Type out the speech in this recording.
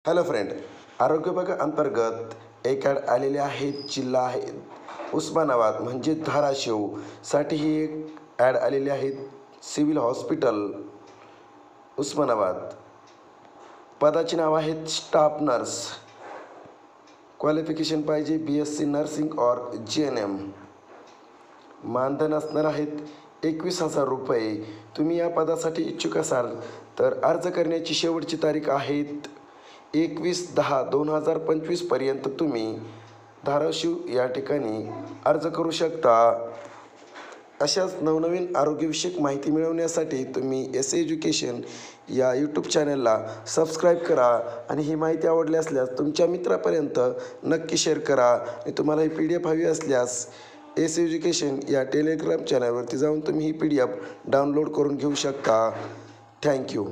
Hello friend, आरोग्य विभागा अंतर्गत एक ॲड आलेले आहेत. जिल्हा आहे उस्मानाबाद म्हणजे धाराशिवसाठी ही एक ॲड आलेली आहे. Civil hospital Osmanabad. पदाचे नाव आहेत स्टाफ नर्स. क्वालिफिकेशन पाहिजे BSc नर्सिंग और GNM. मानधन असणार आहेत 21,000 रुपये. तुम्ही या पदासाठी इच्छुक असाल तर अर्ज करण्याची शेवटची तारीख आहेत 21/10/2025 पर्यंत तुम्ही धाराशिव या ठिकाणी अर्ज करू शकता. अशाच नवनवीन आरोग्यविषयक माहिती मिळवण्यासाठी तुम्ही एस एज्युकेशन या यूट्यूब चॅनलला सबस्क्राईब करा आणि ही माहिती आवडली असल्यास तुमच्या मित्रापर्यंत नक्की शेअर करा. आणि तुम्हाला ही PDF हवी असल्यास एस एज्युकेशन या टेलिग्राम चॅनलवरती जाऊन तुम्ही ही PDF डाउनलोड करून घेऊ शकता. थँक्यू.